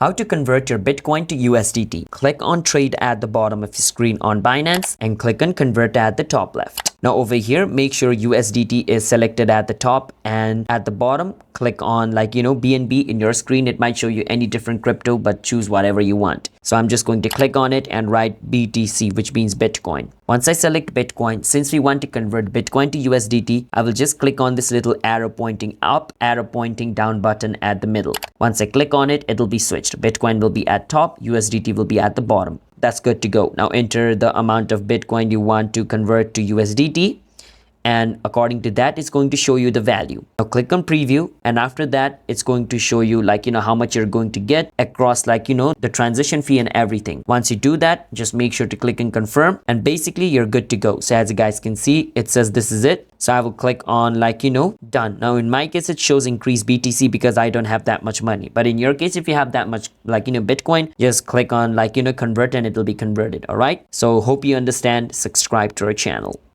How to convert your Bitcoin to USDT. Click on trade at the bottom of your screen on Binance and click on convert at the top left. Now over here, make sure USDT is selected at the top, and at the bottom, click on BNB in your screen. It might show you any different crypto, but choose whatever you want. So I'm just going to click on it and write BTC, which means Bitcoin. Once I select Bitcoin, since we want to convert Bitcoin to USDT, I will just click on this little arrow pointing up, arrow pointing down button at the middle. Once I click on it, it'll be switched. Bitcoin will be at top, USDT will be at the bottom. That's good to go. Now enter the amount of Bitcoin you want to convert to USDT. And according to that, it's going to show you the value. Now click on preview, and after that it's going to show you how much you're going to get across the transition fee and everything. Once you do that, just make sure to click and confirm, and basically you're good to go. So as you guys can see, it says this is it. So I will click on done. Now in my case, it shows increase BTC because I don't have that much money. But in your case, if you have that much Bitcoin, just click on convert and it will be converted. All right. So hope you understand. Subscribe to our channel.